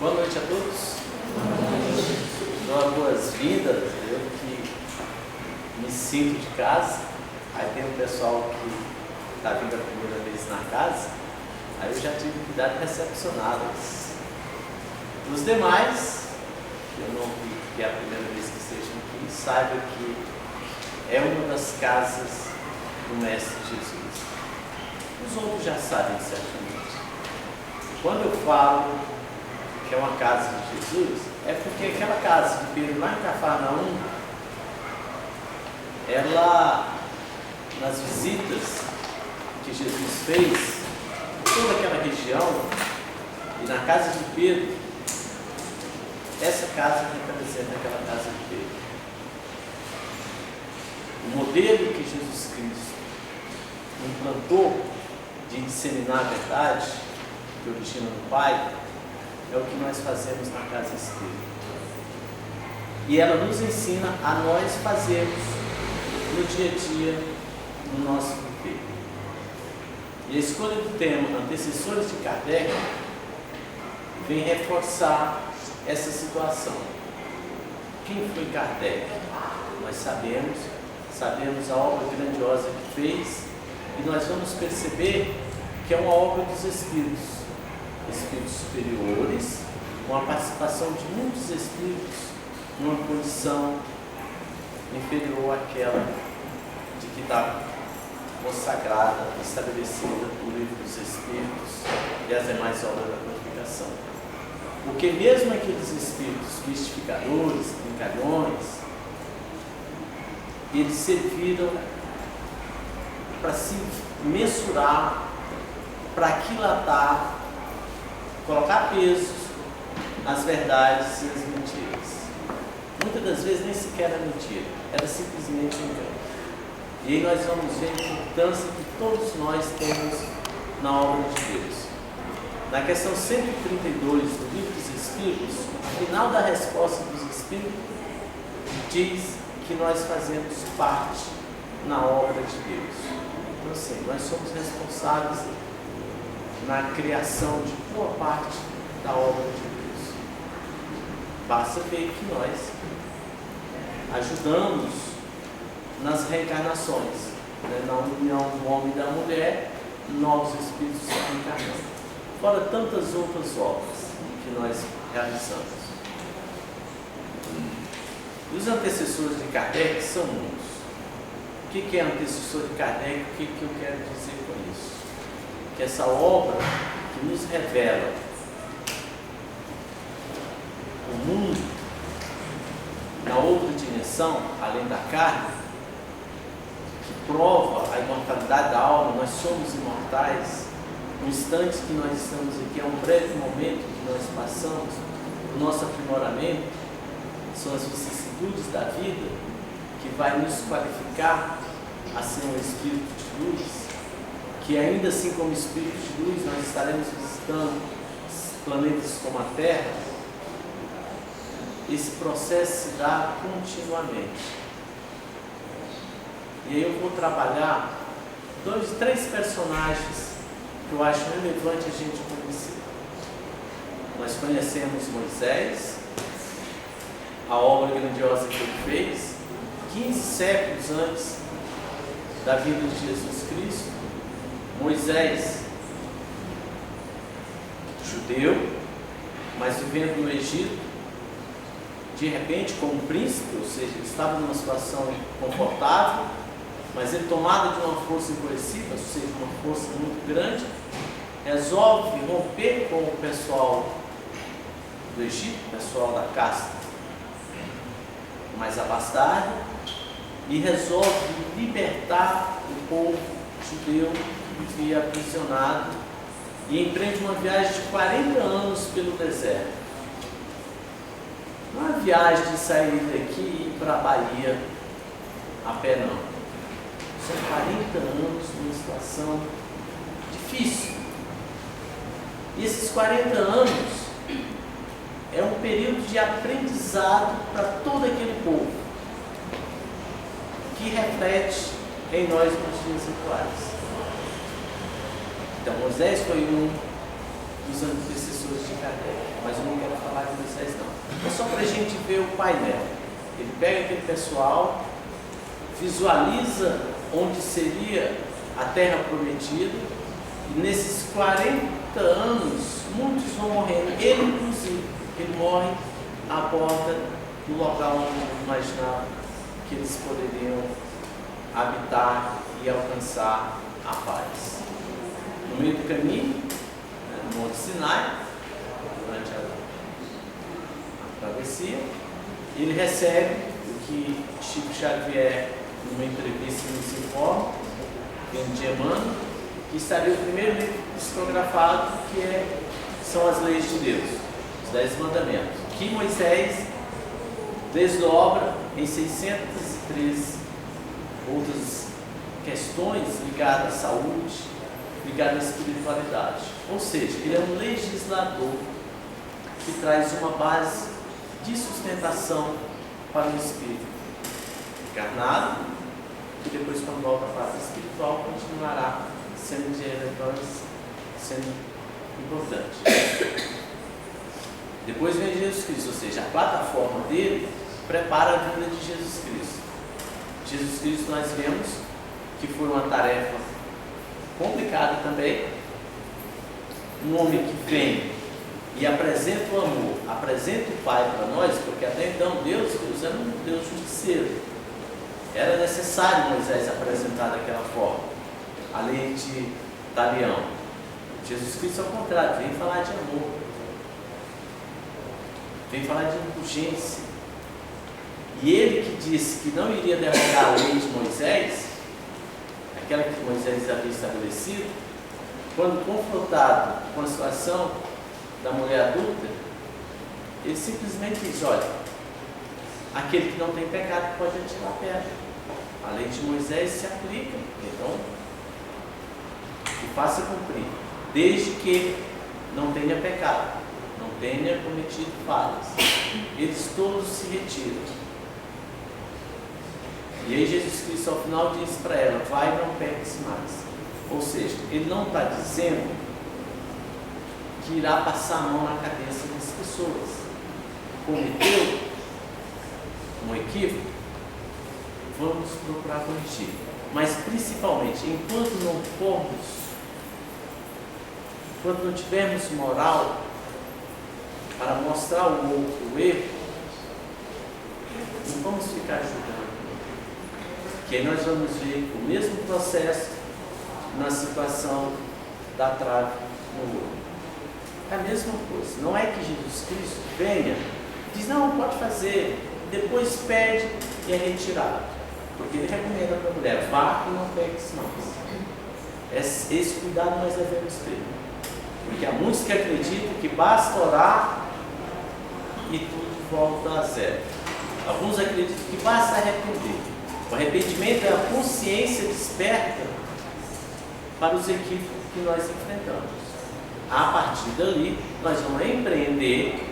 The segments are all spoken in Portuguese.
Boa noite a todos. Dou as boas-vindas, eu que me sinto de casa. Aí tem o pessoal que está vindo a primeira vez na casa, aí eu já tive que dar de recepcioná-los. Os demais, eu não vi que é a primeira vez que estejam aqui, saiba que é uma das casas do Mestre Jesus. Os outros já sabem certamente. Quando eu falo que é uma casa de Jesus, é porque aquela casa de Pedro lá em Cafarnaum, ela, nas visitas que Jesus fez, toda aquela região, e na casa de Pedro, essa casa representa aquela casa de Pedro. O modelo que Jesus Cristo implantou de disseminar a verdade, que origina no Pai, é o que nós fazemos na casa espírita. E ela nos ensina a nós fazermos no dia a dia, no nosso viver. E a escolha do tema Antecessores de Kardec vem reforçar essa situação. Quem foi Kardec? Nós sabemos a obra grandiosa que fez, e nós vamos perceber que é uma obra dos espíritos superiores, com a participação de muitos espíritos numa condição inferior àquela de que está consagrada, estabelecida por livro dos espíritos e as demais obras da codificação. Porque mesmo aqueles espíritos mistificadores, brincalhões, eles serviram para se mensurar, para aquilatar, colocar pesos nas verdades e nas mentiras. Muitas das vezes nem sequer era mentira, era simplesmente engano. E aí nós vamos ver a importância que todos nós temos na obra de Deus. Na questão 132 do Livro dos Espíritos, no final da resposta dos Espíritos, diz que nós fazemos parte na obra de Deus. Então assim, nós somos responsáveis na criação de boa parte da obra de Deus. Basta ver que nós ajudamos nas reencarnações, né? Na união do homem e da mulher, novos espíritos se reencarnando. Fora tantas outras obras que nós realizamos. Os antecessores de Kardec são muitos. O que é antecessor de Kardec? O que eu quero dizer com isso? Que essa obra que nos revela o mundo na outra dimensão, além da carne, que prova a imortalidade da alma, nós somos imortais. No instante que nós estamos aqui, é um breve momento que nós passamos, o nosso aprimoramento, são as vicissitudes da vida que vai nos qualificar a ser um espírito de luz, que ainda assim como espírito de luz nós estaremos visitando planetas como a Terra. Esse processo se dá continuamente. E aí eu vou trabalhar três personagens que eu acho relevante a gente conhecer. Nós conhecemos Moisés, a obra grandiosa que ele fez, 15 séculos antes da vida de Jesus Cristo. Moisés, judeu, mas vivendo no Egito, de repente como príncipe, ou seja, ele estava numa situação confortável, mas ele, tomado de uma força enfurecida, ou seja, uma força muito grande, resolve romper com o pessoal do Egito, o pessoal da casta mais abastada, e resolve libertar o povo judeu que vivia aprisionado, e empreende uma viagem de 40 anos pelo deserto. Não é uma viagem de sair daqui e ir para a Bahia a pé, não. São 40 anos numa situação difícil. E esses 40 anos é um período de aprendizado para todo aquele povo, que reflete em nós nos dias atuais. Então Moisés foi um, dos antecessores de Kardec, mas eu não quero falar de Moisés não. É só para a gente ver o painel. Ele pega aquele pessoal, visualiza onde seria a terra prometida, e nesses 40 anos, muitos vão morrendo, ele inclusive, ele morre à porta do local onde imaginava que eles poderiam habitar e alcançar a paz. No meio do caminho, no Monte Sinai, durante a travessia, ele recebe o que Chico Xavier, numa entrevista, nos informa, de Emmanuel, que estaria o primeiro livro psicografado, são as leis de Deus, os 10 mandamentos, que Moisés desdobra em 603 outras questões ligadas à saúde, ligadas à espiritualidade. Ou seja, ele é um legislador que traz uma base de sustentação para o espírito encarnado, e depois, quando volta para a parte espiritual, continuará sendo de relevância, sendo importante. Depois vem Jesus Cristo, ou seja, a plataforma dele prepara a vinda de Jesus Cristo. Jesus Cristo, nós vemos que foi uma tarefa complicada também. Um homem que vem e apresenta o amor, apresenta o Pai para nós, porque até então Deus era um Deus justiceiro. Era necessário Moisés apresentar daquela forma a lei de Talião. Jesus Cristo, ao contrário, vem falar de amor, vem falar de indulgência. E ele que disse que não iria derrogar a lei de Moisés, aquela que Moisés havia estabelecido, quando confrontado com a situação da mulher adulta, ele simplesmente diz: olha, aquele que não tem pecado pode atirar a pedra. A lei de Moisés se aplica, então, que faça cumprir, desde que não tenha pecado, não tenha cometido falhas. Eles todos se retiram. E aí Jesus Cristo ao final diz para ela: vai, não peques mais. Ou seja, ele não está dizendo que irá passar a mão na cabeça das pessoas. Cometeu um equívoco, vamos procurar corrigir. Mas principalmente, enquanto não tivermos moral para mostrar ao outro o erro, não vamos ficar julgando. Que aí nós vamos ver o mesmo processo na situação da trave no olho. É a mesma coisa. Não é que Jesus Cristo venha, diz: não, pode fazer, depois pede e é retirado. Porque ele recomenda para a mulher: vá e não peques mais. Esse cuidado nós devemos ter. Porque há muitos que acreditam que basta orar e tudo volta a zero. Alguns acreditam que basta arrepender. O arrependimento é a consciência desperta para os equívocos que nós enfrentamos. A partir dali, nós vamos empreender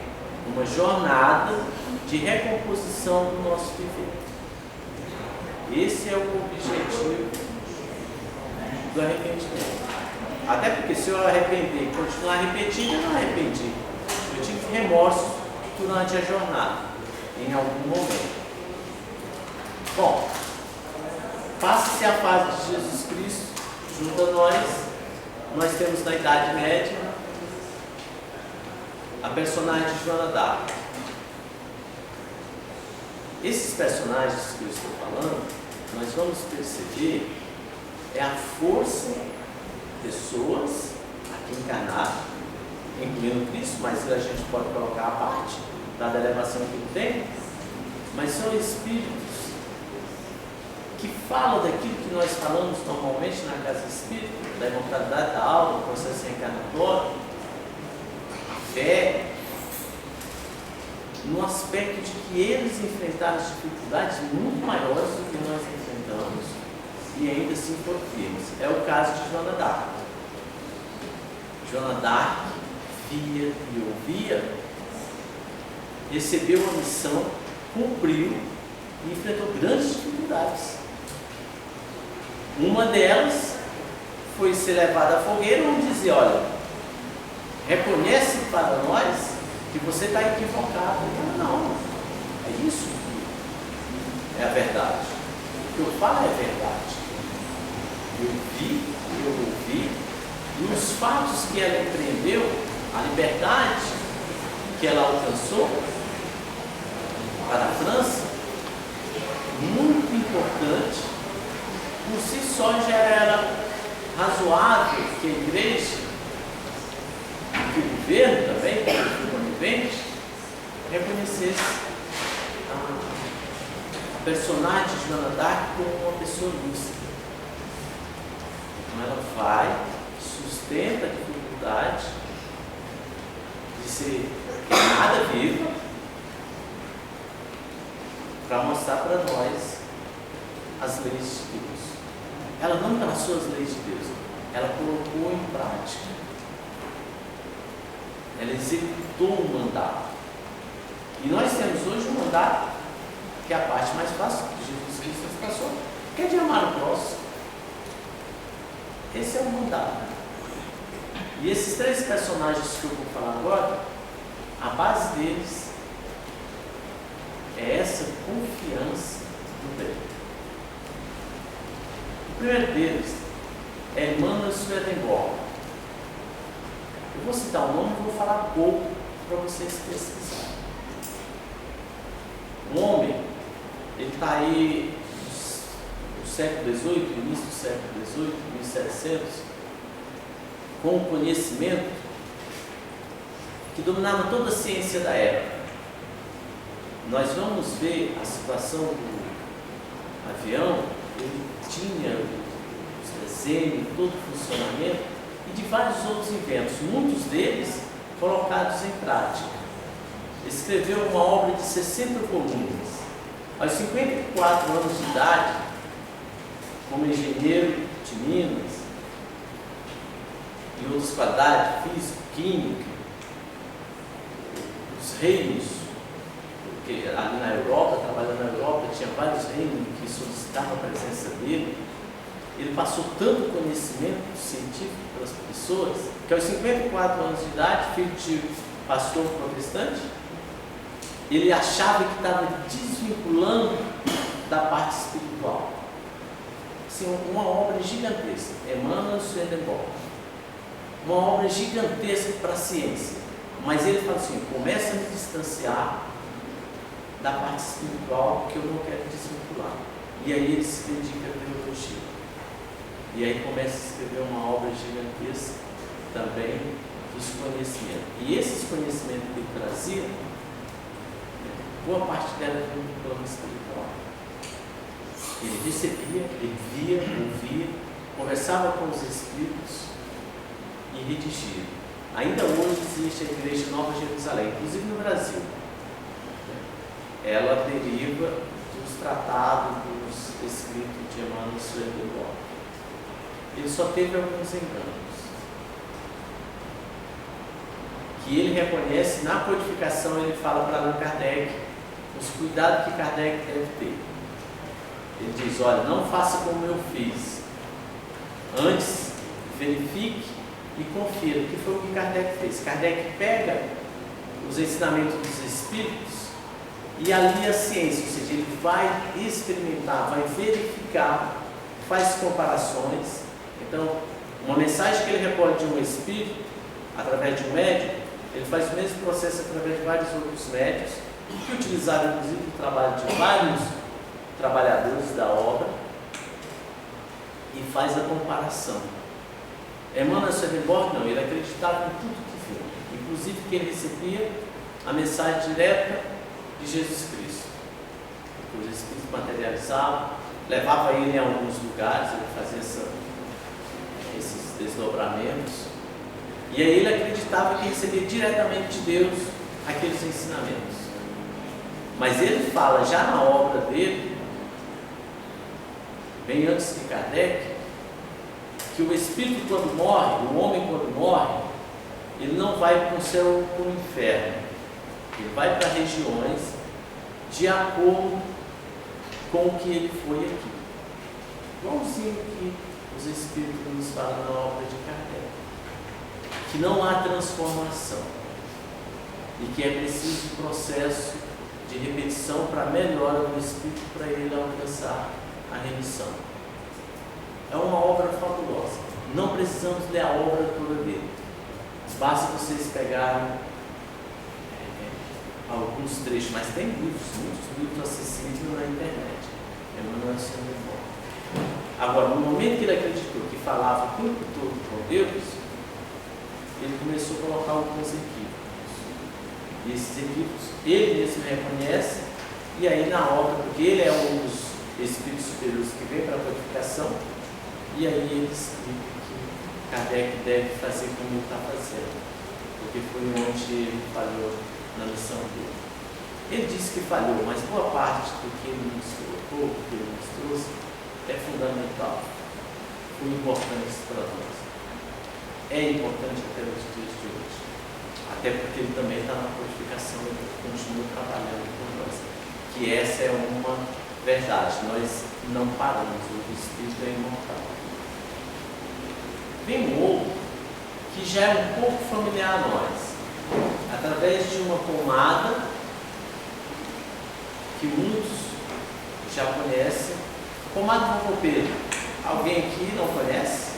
uma jornada de recomposição do nosso viver. Esse é o objetivo do arrependimento. Até porque se eu arrepender e continuar arrependido, eu não arrependi. Eu tive remorso durante a jornada, em algum momento. Bom, passa-se a fase de Jesus Cristo junto a nós temos na Idade Média a personagem de Joana d'Arc. Esses personagens que eu estou falando, nós vamos perceber a força de pessoas aqui encarnadas, incluindo Cristo, mas a gente pode colocar a parte da elevação que ele tem, mas são espíritos que falam daquilo que nós falamos normalmente na casa espírita, da imortalidade da alma, do processo reencarnatório, a fé, no aspecto de que eles enfrentaram dificuldades muito maiores do que nós enfrentamos e ainda assim foram firmes. É o caso de Joana d'Arc. Joana d'Arc via e ouvia, recebeu uma missão, cumpriu e enfrentou grandes dificuldades. Uma delas foi ser levada à fogueira, onde dizia: olha, reconhece para nós que você está equivocado. Não, é isso que é a verdade. O que eu falo é verdade. Eu ouvi, e os fatos que ela empreendeu, a liberdade que ela alcançou para a França, muito importante, por si só já era razoável que a igreja, que o governo também, que o conivente, reconhecesse a personagem de Joana d'Arc como uma pessoa lúcida. Então ela vai, sustenta a dificuldade de ser queimada viva para mostrar para nós as leis de Deus. Ela não traçou as leis de Deus, ela colocou em prática. Ela executou um mandato. E nós temos hoje um mandato que é a parte mais fácil que Jesus Cristo nos passou, que é de amar o próximo. Esse é o mandato. E esses três personagens que eu vou falar agora, a base deles é essa confiança no bem. O primeiro deles é Emanuel Swedenborg. Eu vou citar o nome e vou falar pouco para vocês pesquisarem. Um homem, ele está aí no século XVIII, início do século XVIII, 1700, com o conhecimento que dominava toda a ciência da época. Nós vamos ver a situação do avião, ele tinha os desenhos, todo o funcionamento e de vários outros inventos, muitos deles colocados em prática. Escreveu uma obra de 60 volumes. Aos 54 anos de idade, como engenheiro de Minas e outras qualidades, físico, química, os reinos, porque ali na Europa, trabalhando na Europa, tinha vários reinos que solicitavam a presença dele. Ele passou tanto conhecimento científico para as pessoas, que aos 54 anos de idade, filho de pastor protestante, ele achava que estava desvinculando da parte espiritual. Assim, uma obra gigantesca, Emanuel Swedenborg, uma obra gigantesca para a ciência, mas ele fala assim, começa a me distanciar da parte espiritual que eu não quero desvincular. E aí ele se dedica à teologia. E aí começa a escrever uma obra gigantesca também dos conhecimentos. E esses conhecimentos que ele trazia, boa parte dela era no plano espiritual. Ele recebia, ele via, ouvia, conversava com os espíritos e redigia. Ainda hoje existe a Igreja Nova Jerusalém, inclusive no Brasil. Ela deriva dos tratados, dos escritos de Emanuel Swedenborg. Ele só teve alguns enganos, que ele reconhece na codificação. Ele fala para Allan Kardec os cuidados que Kardec deve ter. Ele diz, olha, não faça como eu fiz, antes verifique e confira, que foi o que Kardec fez. Kardec pega os ensinamentos dos espíritos e alia a ciência, ou seja, ele vai experimentar, vai verificar, faz comparações. Então, uma mensagem que ele recolhe de um espírito, através de um médium, ele faz o mesmo processo através de vários outros médios, que utilizaram inclusive o trabalho de vários trabalhadores da obra, e faz a comparação. Emanuel Swedenborg não, ele acreditava em tudo que viu, inclusive que ele recebia a mensagem direta de Jesus Cristo. Os espíritos materializavam, levava ele em alguns lugares, ele fazia esses desdobramentos, e aí ele acreditava que recebia diretamente de Deus aqueles ensinamentos. Mas ele fala já na obra dele, bem antes de Kardec, que o espírito quando morre, o homem quando morre, ele não vai para o céu ou para o inferno, ele vai para regiões de acordo com o que ele foi aqui. Igualzinho que os espíritos nos falam na obra de Kardec, que não há transformação e que é preciso um processo de repetição para a melhora do espírito, para ele alcançar a remissão. É uma obra fabulosa. Não precisamos ler a obra toda dele. Basta vocês pegarem alguns trechos, mas tem livros, muitos livros acessíveis na internet. Emmanuel Sandefort. Agora, no momento que ele acreditou que falava o tempo todo com Deus, ele começou a colocar alguns equívocos. E esses equívocos ele mesmo reconhece, e aí na obra, porque ele é um dos espíritos superiores que vem para a codificação, e aí ele explica que Kardec deve fazer como ele está fazendo, porque foi onde ele falhou na missão dele. Ele disse que falhou, mas boa parte do que ele nos colocou, do que ele nos trouxe, é fundamental, foi importante para nós. É importante até os dias de hoje, até porque ele também está na codificação e continua trabalhando com nós, que essa é uma verdade, nós não paramos, o Espírito é imortal. Vem um outro que já é um pouco familiar a nós, através de uma pomada que muitos já conhecem, pomada do copeiro. Alguém aqui não conhece?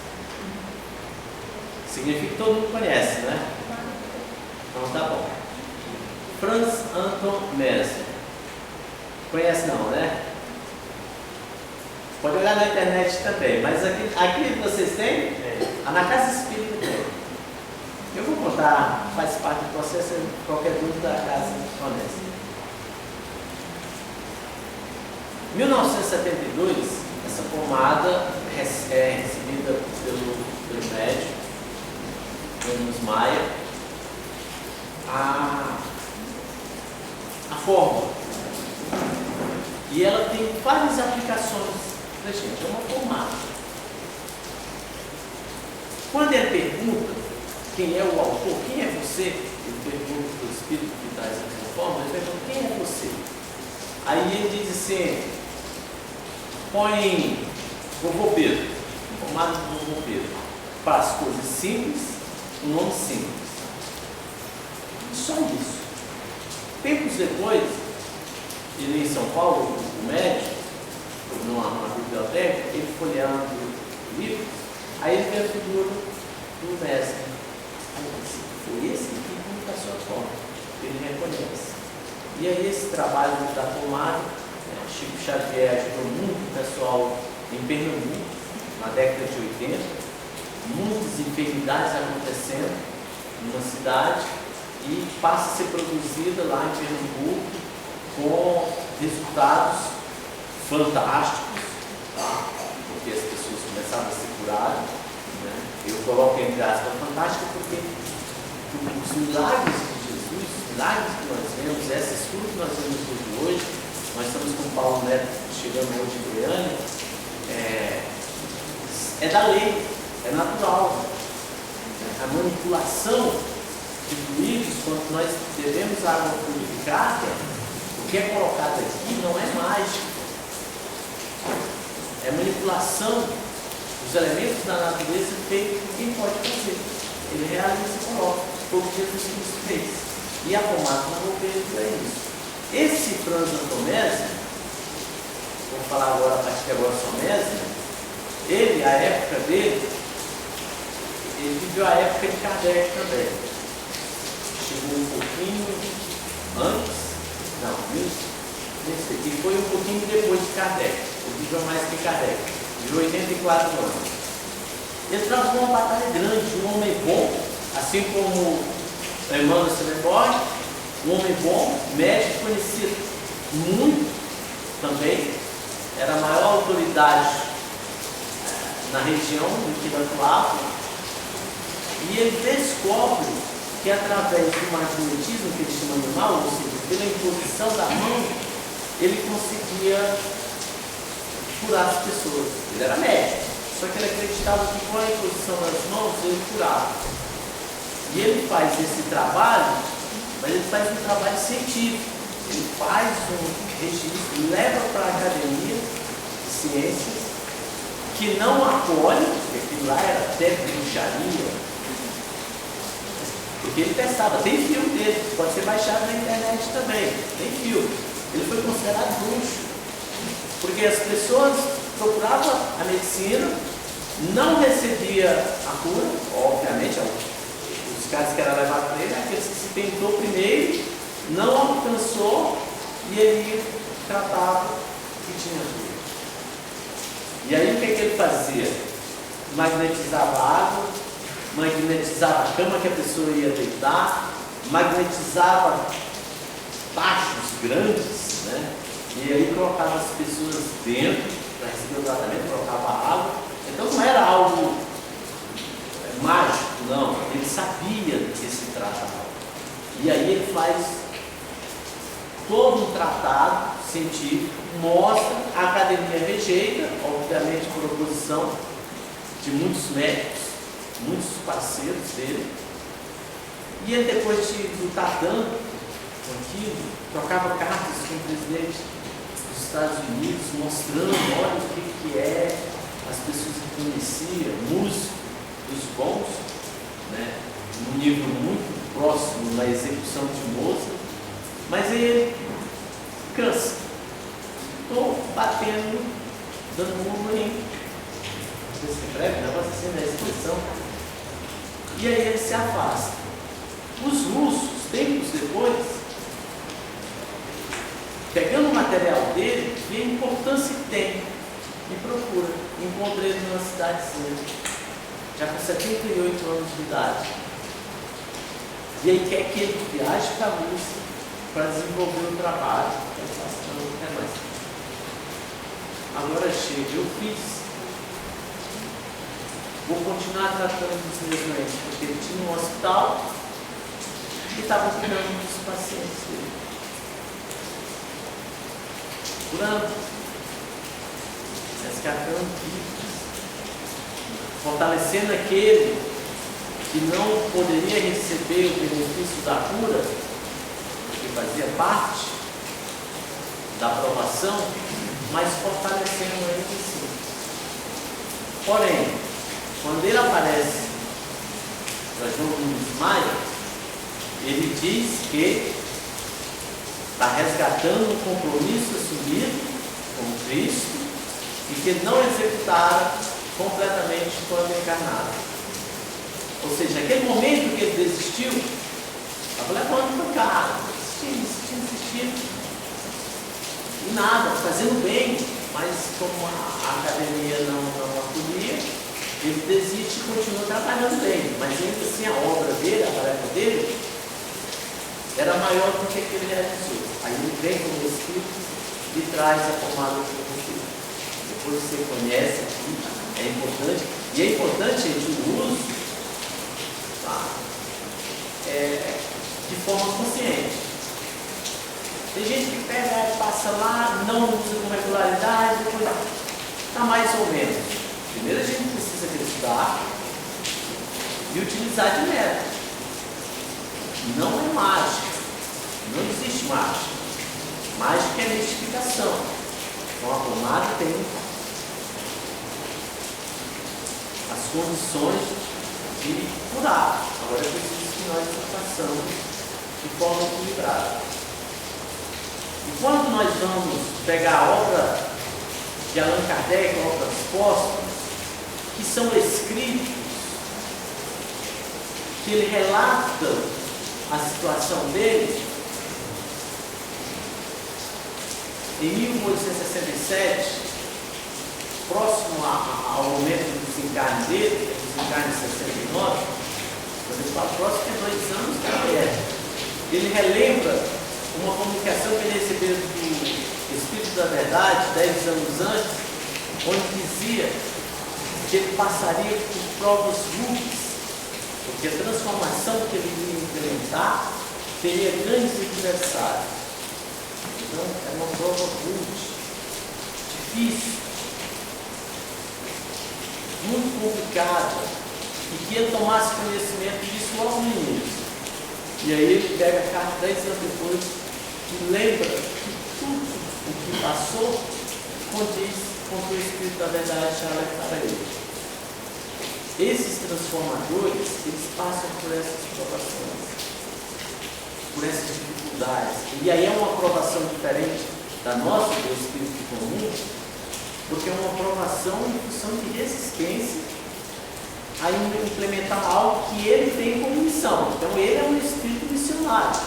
Significa que todo mundo conhece, né? Então tá bom. Franz Anton Mesmer. Conhece não, né? Pode olhar na internet também, mas aqui vocês têm? Na Casa Espírita tem. Eu vou contar, faz parte do processo, qualquer dúvida da casa conhece. Em 1972, essa pomada é recebida pelo médico, Enos Maia, a fórmula. E ela tem várias aplicações para a gente, é uma pomada. Quando ele pergunta quem é o autor, quem é você, ele pergunta para o Espírito que traz essa fórmula, ele pergunta quem é você. Aí ele diz assim, põe vovô Pedro, pomada do vovô Pedro, para as coisas simples, um nome simples. Só isso. Tempos depois, ele em São Paulo, o médico, numa biblioteca, ele folheando livros, aí ele vê a figura do mestre. Aí ele disse, foi esse que publica a sua forma, ele reconhece. E aí esse trabalho da pomada, Chico Xavier ajudou muito o pessoal em Pernambuco, na década de 80, muitas enfermidades acontecendo numa cidade e passa a ser produzida lá em Pernambuco com resultados fantásticos, tá? Porque as pessoas começaram a se curar, né? Eu coloco entre aspas fantástico porque os milagres de Jesus, os milagres que nós vemos, essas coisas que nós vemos hoje, nós estamos com o Paulo Neto chegando hoje em Goiânia, é da lei, é natural. A manipulação de fluidos, quando nós devemos a água purificada, o que é colocado aqui não é mágico. É manipulação dos elementos da natureza feita por quem pode fazer. Ele realiza e coloca. Foi o que Jesus Cristo fez. E a pomada não vou ver é isso. Esse Franz Anton Mesmer, vou falar agora, a partir de agora só Mesmer, ele, a época dele, ele viveu a época de Kardec também. Chegou um pouquinho antes, não, e foi um pouquinho depois de Kardec. Ele viveu mais que Kardec, viveu 84 anos. Ele travou uma batalha grande, um homem bom, assim como Emmanuel Sandefort, um homem bom, médico, conhecido muito também, era a maior autoridade na região em que ele atuava, e ele descobre que através do magnetismo que ele chama animal, ou seja, pela imposição da mão, ele conseguia curar as pessoas. Ele era médico, só que ele acreditava que com a imposição das mãos ele curava. E ele faz esse trabalho, mas ele faz um trabalho científico. Ele faz um registro, leva para a academia de ciências, que não acolhe, porque aquilo lá era até bruxaria, porque ele testava. Tem filme dele, pode ser baixado na internet também. Tem filme. Ele foi considerado bruxo, porque as pessoas procuravam a medicina, não recebia a cura, obviamente, os casos que era levado para ele, aqueles que se tentou primeiro, não alcançou, e ele tratava que tinha cura. E aí o que ele fazia? Magnetizava a água, magnetizava a cama que a pessoa ia deitar, magnetizava tachos grandes, né? E aí colocava as pessoas dentro para receber o tratamento, colocava água. Então não era algo mágico, não. Ele sabia do que se tratava. E aí ele faz todo um tratado científico, mostra, a academia rejeita, obviamente por oposição de muitos médicos, muitos parceiros dele. E ele, depois de lutar tanto com aquilo, trocava cartas com o presidente dos Estados Unidos, mostrando, olha o que é, as pessoas que conheciam, músicos, os bons, né, num nível muito próximo na execução de Mozart, mas ele cansa. Estou batendo, dando murro em esse breve negócio assim na expressão. E aí ele se afasta. Os russos, tempos depois, pegando o material dele, vê a importância que tem e procura. Encontra ele numa cidadezinha, já com 78 anos de idade. E aí quer que ele viaje para a Rússia para desenvolver o trabalho. Eu faço, não quero mais. Agora chega, eu fiz. Vou continuar tratando dos meus doentes, porque ele tinha um hospital e estava cuidando dos pacientes dele. Curando, resgatando vidas, fortalecendo aquele que não poderia receber o benefício da cura, que fazia parte da aprovação, mas fortalecendo ele sim. Porém, quando ele aparece para João Gomes Maia, ele diz que está resgatando um compromisso assumido com Cristo e que não executaram completamente quando encarnado. Ou seja, aquele momento que ele desistiu, estava levando para cá, insistindo, e nada, fazendo bem, mas como a academia não acolhia, ele desiste e continua trabalhando bem, mas ainda assim a obra dele, a tarefa dele, era maior do que ele realizou. Aí ele vem com o Espírito e traz a pomada do Espírito. Depois você conhece aqui, é importante, e é importante, gente, o uso, tá? De forma consciente. Tem gente que pega, passa lá, não usa com regularidade, depois está mais ou menos. Primeiro a gente precisa acreditar e utilizar de método. Não é mágica. Não existe mágica. Mágica é mistificação. Então a pomada tem as condições de curar. Agora é preciso que nós façamos de forma equilibrada. E quando nós vamos pegar a obra de Allan Kardec, obras póstumas, que são escritos, que ele relata a situação dele, em 1867, próximo ao momento do desencarne dele, desencarne em 69, quando ele fala próximo, é 2 anos da ele relembra uma comunicação que ele recebeu do Espírito da Verdade 10 anos antes, onde dizia que ele passaria por provas rudes, porque a transformação que ele ia implementar teria grandes adversários. Então, é uma prova rude, difícil, muito complicada, e que ele tomasse conhecimento disso logo no início. E aí ele pega a carta 10 anos depois e lembra que tudo o que passou condiz com o Espírito da Verdade já para ele. esses transformadores, eles passam por essas provações, por essas dificuldades. E aí é uma provação diferente da nossa, do espírito comum, porque é uma provação em função de resistência a implementar algo que ele tem como missão. Então ele é um espírito missionário.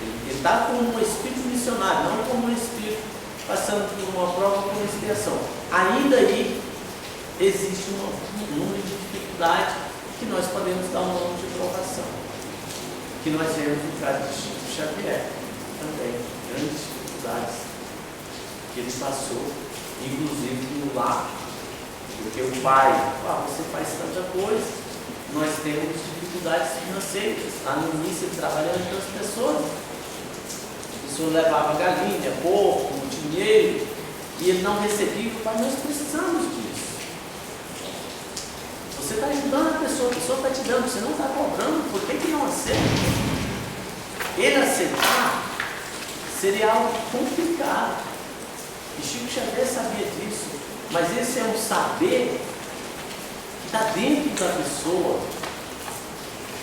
Ele está como um espírito missionário, não como um espírito passando por uma prova, por uma expiação. Ainda aí existe um número de dificuldades que nós podemos dar um nome de provação, que nós vemos no caso de Chico Xavier também, grandes dificuldades que ele passou, inclusive no lar, porque o pai, você faz tanta coisa, nós temos dificuldades financeiras. Lá no início ele trabalhando com as pessoas, a pessoa levava galinha, porco, dinheiro, e ele não recebia. Pai, nós precisamos disso. Você está ajudando a pessoa está te dando, você não está cobrando, por que não aceita? Ele aceitar seria algo complicado. E Chico Xavier sabia disso, mas esse é um saber que está dentro da pessoa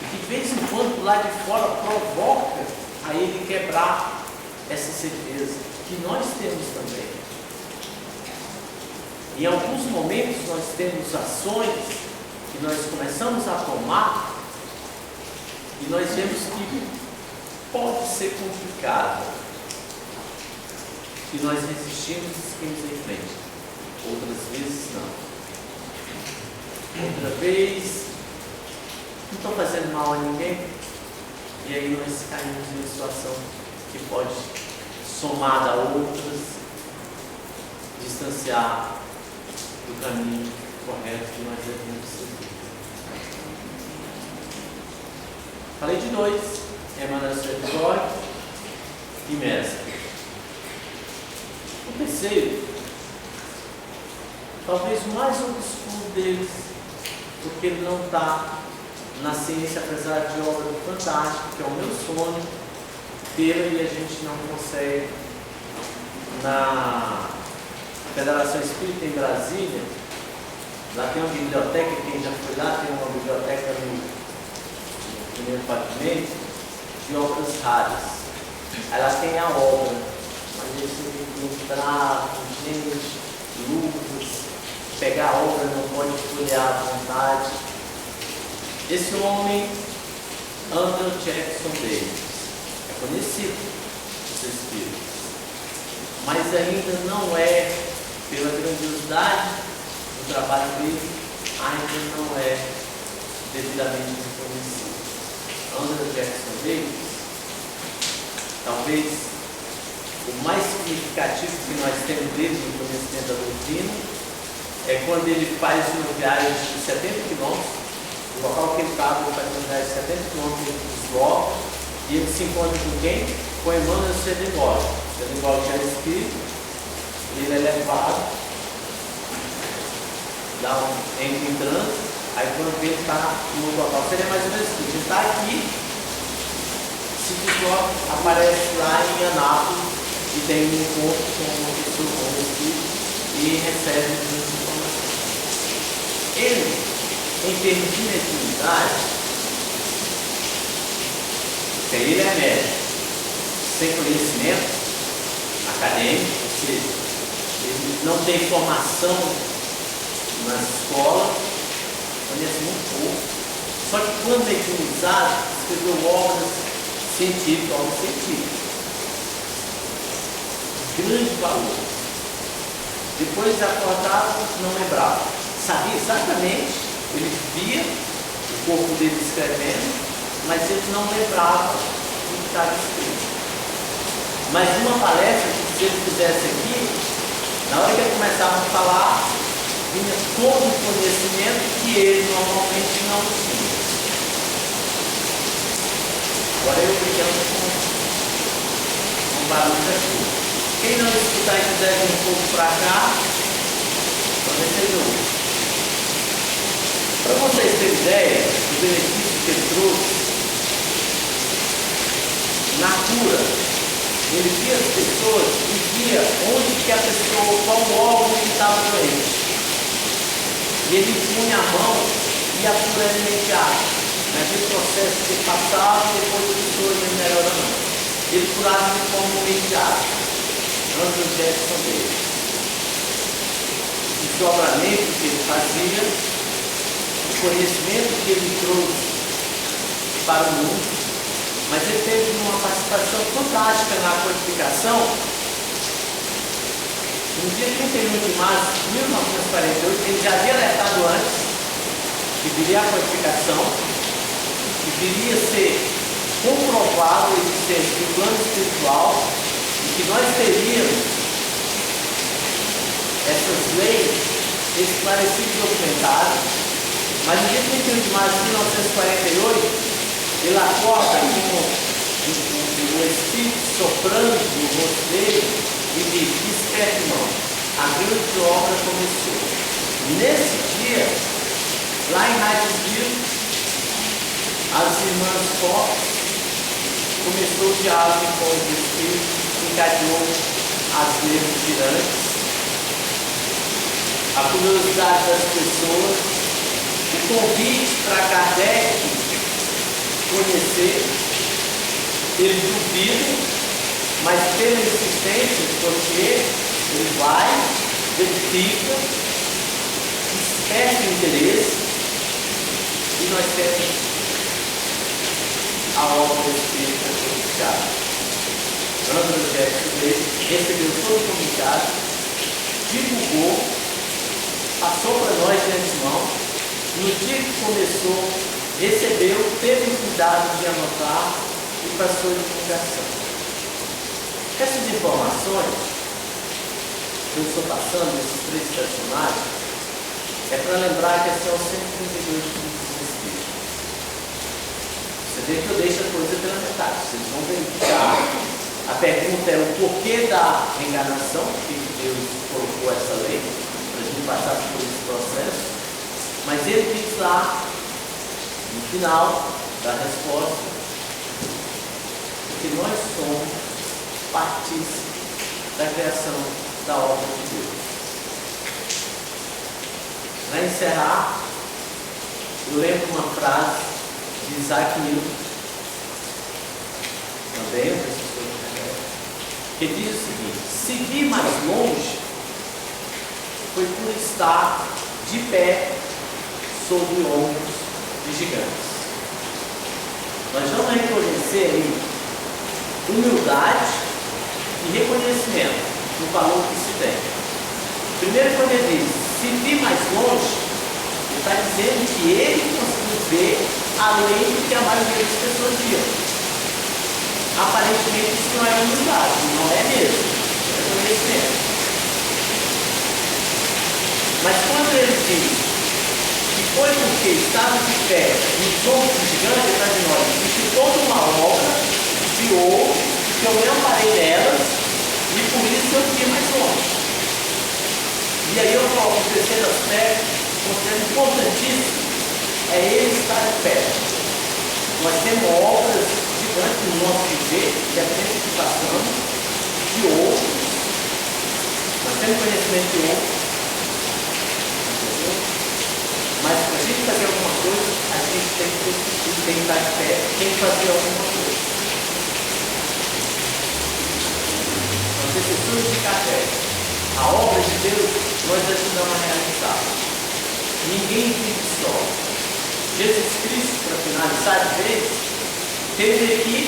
e que de vez em quando lá de fora provoca a ele quebrar essa certeza que nós temos também. Em alguns momentos nós temos ações que nós começamos a tomar e nós vemos que pode ser complicado, e nós resistimos e seguimos em frente. Outras vezes não. Outra vez não estou fazendo mal a ninguém, e aí nós caímos em uma situação que pode, somada a outras, distanciar do caminho correto que nós devemos seguir. Falei de dois: Emmanuel Servidor e Mestre. O terceiro, talvez o mais obscuro deles, porque ele não está na ciência, apesar de obra fantástica, que é o meu sonho, tê-la, e a gente não consegue. Na Federação Espírita em Brasília, lá tem uma biblioteca, quem já foi lá, tem uma biblioteca no primeiro pavimento de obras raras. Aí lá tem a obra, mas aí você tem que entrar com gente, luvas, pegar a obra, não pode folhear à vontade. Esse homem, Andrew Jackson Davis, é conhecido dos espíritos, mas ainda não é, pela grandiosidade do trabalho dele, ainda não é devidamente reconhecido. Andrew Jackson Davis, talvez o mais significativo que nós temos dele no conhecimento da doutrina é quando ele faz uma viagem de 70 quilômetros, o local que ele estava, ele faz uma viagem de 70 quilômetros dentro dos blocos, e ele se encontra com quem? Com Emmanuel Swedenborg. Swedenborg já é espírito, ele é levado, entra em trânsito, aí quando ele está no local, seria mais ou menos assim: ele está aqui, se desloca, aparece lá em Anápolis e tem um encontro com uma pessoa, com um espírito, e recebe as informações. Ele, em termos de mediunidade, ele é médico, sem conhecimento acadêmico, ou seja, ele não tem formação na escola, conhece muito pouco. Só que quando mediunizado, escreveu obras científicas, grande valor. Depois de acordado, não lembrava, sabia exatamente, ele via o corpo dele escrevendo, mas ele não lembrava o que estava escrito. Mas uma palestra que, se ele fizesse aqui, na hora que ele começava a falar, vinha todo o conhecimento que ele normalmente não tinha. Agora eu brigando com um barulho aqui. Quem não escutar e quiser vir um pouco para cá, pode ser outro. Para vocês terem ideia do benefício que ele trouxe, na cura, ele via as pessoas e via onde que a pessoa, qual órgão que estava doente. e ele punha a mão e a cura era imediata. Naquele processo que passava e depois a pessoa não melhora não. Ele curava de forma imediata. Andrew Jackson dele. O desdobramento que ele fazia, o conhecimento que ele trouxe para o mundo, mas ele teve uma participação fantástica na codificação. No dia 31 de março de 1948, ele já havia alertado antes que viria a codificação, que viria a ser comprovado a existência do plano espiritual e que nós teríamos essas leis esclarecidas e documentadas. Mas no dia 31 de março de 1948, ele acorda com o Espírito soprando no rosto dele e diz: "Desperte, irmão, a grande obra começou." Nesse dia, lá em Hydesville, as irmãs Fox começou o diálogo com os Espíritos, encadeou as leis girantes, a curiosidade das pessoas, o convite para Kardec conhecer. Ele duvida, mas pela insistência, porque ele vai, verifica, desperta o interesse, e nós temos a obra do Espírito codificada. Andrew Jackson recebeu todo o comunicado, divulgou, passou para nós de antemão. No dia que começou, recebeu, teve o cuidado de anotar e passou a divulgação. Essas informações que eu estou passando, esses 3 personagens, é para lembrar que esse é o 132 dos Espíritos. Você vê que eu deixo a coisa pela metade. Vocês vão verificar. A pergunta é o porquê da reencarnação, porque Deus colocou essa lei, para a gente passar por esse processo. Mas ele diz lá, no final da resposta, que nós somos partícipes da criação da obra de Deus. Para encerrar, eu lembro uma frase de Isaac Newton, também um professor de Kardec, que diz o seguinte: seguir mais longe foi por estar de pé sobre ombros de gigantes. Nós vamos reconhecer aí humildade e reconhecimento do valor que se tem. Primeiro, quando ele diz, se vir mais longe, ele está dizendo que ele conseguiu ver além do que a maioria das pessoas viu. Aparentemente isso não é humildade, não é mesmo, é reconhecimento. Mas quando ele diz que foi porque estava de pé nos ombros do gigante, ele está dizendo: olha, existe toda uma obra de ouro que eu me amparei nelas e por isso eu fui mais longe. E aí eu coloco o terceiro aspecto, considerando importantíssimo, é ele estar de pé. Nós temos obras gigantes no nosso viver, que é a frente que passamos, de ouro. Nós temos conhecimento de ouro. Mas para a gente fazer alguma coisa, a gente tem que estar de pé, tem que fazer alguma coisa. Nós necessitamos de Kardec. A obra de Deus nós ajudamos a realizar. Ninguém vive só. Jesus Cristo, para finalizar de vez, teve aqui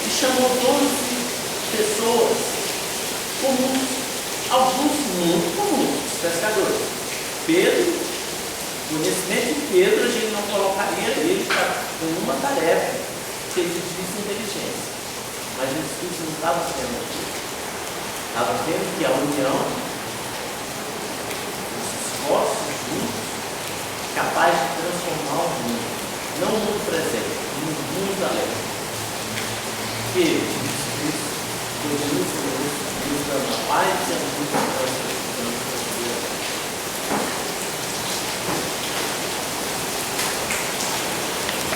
e chamou 12 pessoas comuns, alguns muito comuns, os pescadores. Pedro, conhecimento de Pedro, a gente não colocaria ele com uma tarefa que exigisse inteligência. Mas Jesus Cristo não estava sendo aqui. Estava vendo que a união, os esforços juntos, capaz de transformar o mundo, não o mundo presente, o mundo além. Que Jesus Cristo, Deus nos dando a paz e a luz.